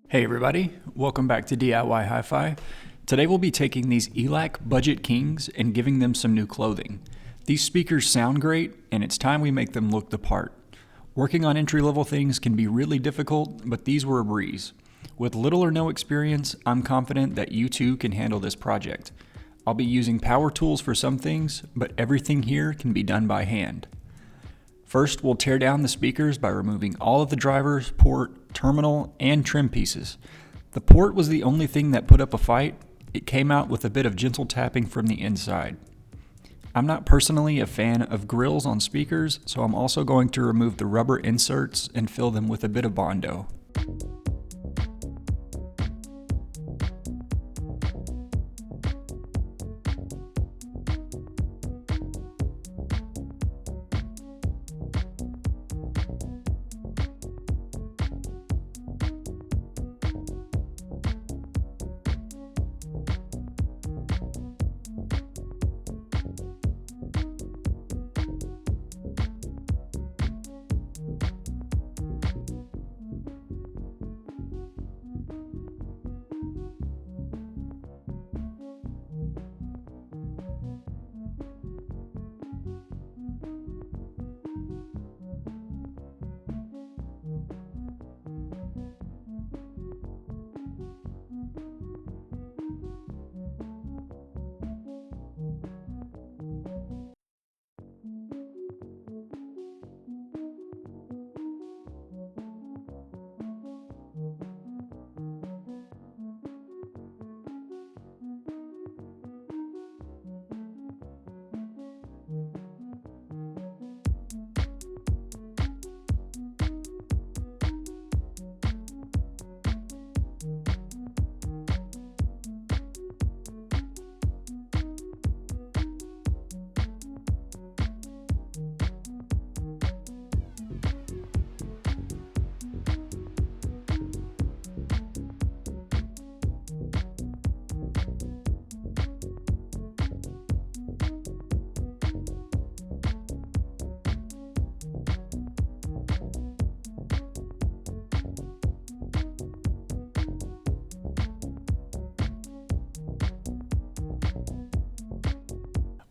Hey everybody, welcome back to DIY Hi-Fi. Today we'll be taking these Elac Budget Kings and giving them some new clothing. These speakers sound great and it's time we make them look the part. Working on entry-level things can be really difficult, but these were a breeze. With little or no experience, I'm confident that you too can handle this project. I'll be using power tools for some things, but everything here can be done by hand. First, we'll tear down the speakers by removing all of the drivers, port, terminal, and trim pieces. The port was the only thing that put up a fight. It came out with a bit of gentle tapping from the inside. I'm not personally a fan of grills on speakers, so I'm also going to remove the rubber inserts and fill them with a bit of Bondo.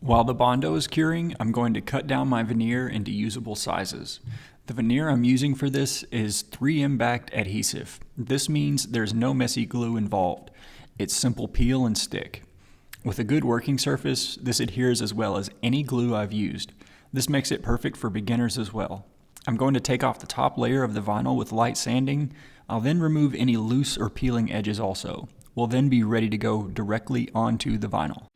While the Bondo is curing, I'm going to cut down my veneer into usable sizes. The veneer I'm using for this is 3M backed adhesive. This means there's no messy glue involved. It's simple peel and stick. With a good working surface, this adheres as well as any glue I've used. This makes it perfect for beginners as well. I'm going to take off the top layer of the vinyl with light sanding. I'll then remove any loose or peeling edges also. We'll then be ready to go directly onto the vinyl.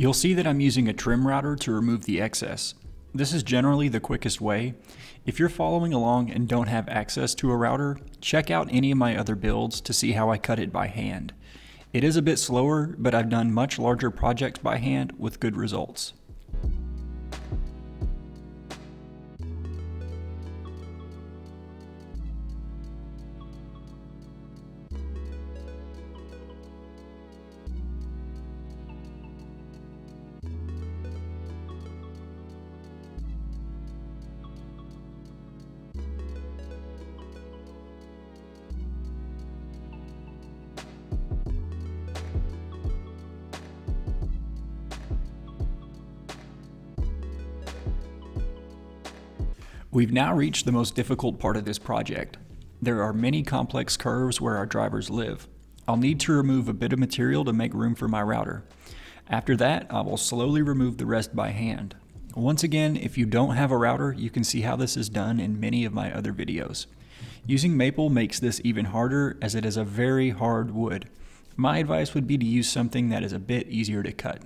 You'll see that I'm using a trim router to remove the excess. This is generally the quickest way. If you're following along and don't have access to a router, check out any of my other builds to see how I cut it by hand. It is a bit slower, but I've done much larger projects by hand with good results. We've now reached the most difficult part of this project. There are many complex curves where our drivers live. I'll need to remove a bit of material to make room for my router. After that, I will slowly remove the rest by hand. Once again, if you don't have a router, you can see how this is done in many of my other videos. Using maple makes this even harder as it is a very hard wood. My advice would be to use something that is a bit easier to cut.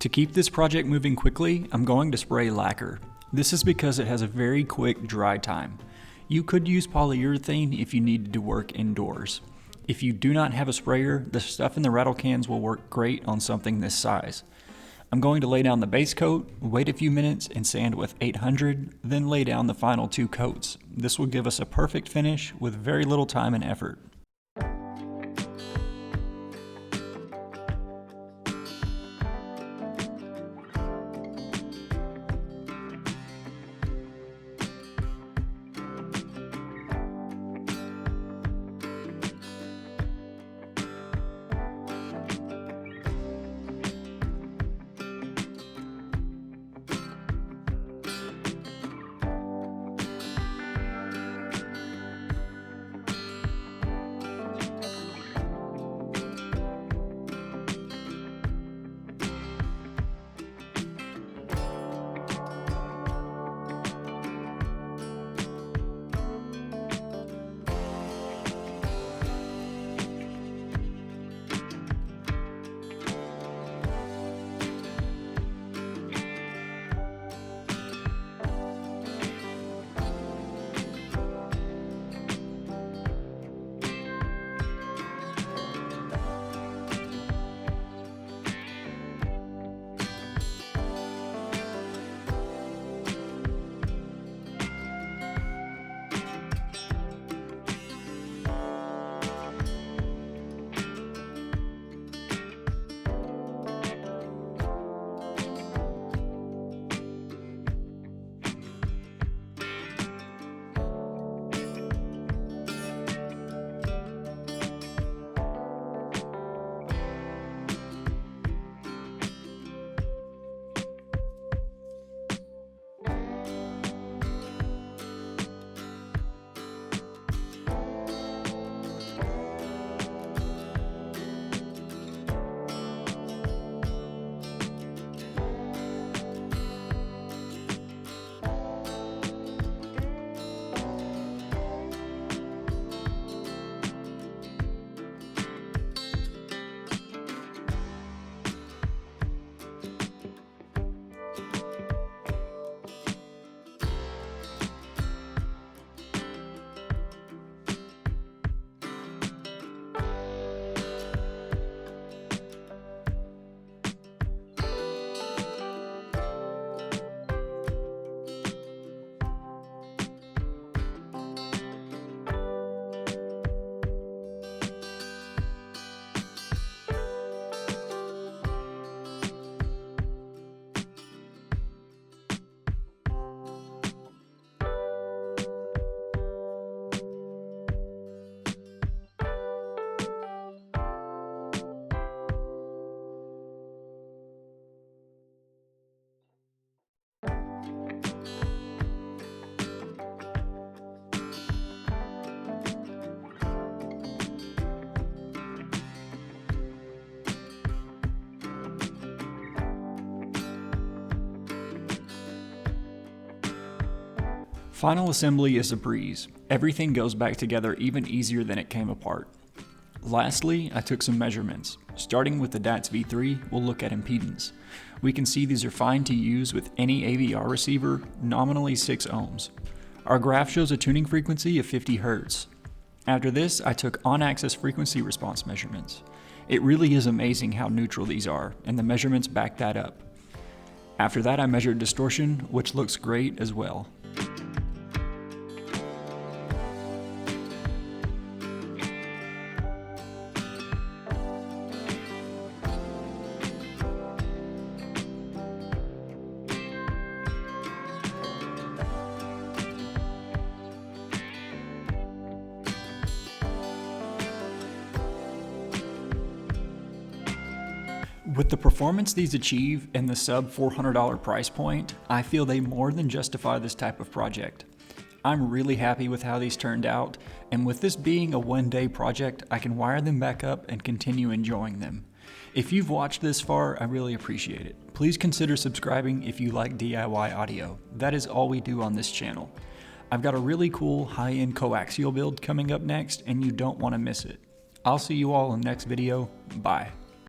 To keep this project moving quickly, I'm going to spray lacquer. This is because it has a very quick dry time. You could use polyurethane if you needed to work indoors. If you do not have a sprayer, the stuff in the rattle cans will work great on something this size. I'm going to lay down the base coat, wait a few minutes and sand with 800, then lay down the final 2 coats. This will give us a perfect finish with very little time and effort. Final assembly is a breeze. Everything goes back together even easier than it came apart. Lastly, I took some measurements. Starting with the DATS V3, we'll look at impedance. We can see these are fine to use with any AVR receiver, nominally 6 ohms. Our graph shows a tuning frequency of 50 Hz. After this, I took on-axis frequency response measurements. It really is amazing how neutral these are, and the measurements back that up. After that, I measured distortion, which looks great as well. With the performance these achieve and the sub $400 price point, I feel they more than justify this type of project. I'm really happy with how these turned out, and with this being a one-day project, I can wire them back up and continue enjoying them. If you've watched this far, I really appreciate it. Please consider subscribing if you like DIY audio. That is all we do on this channel. I've got a really cool high-end coaxial build coming up next, and you don't want to miss it. I'll see you all in the next video. Bye.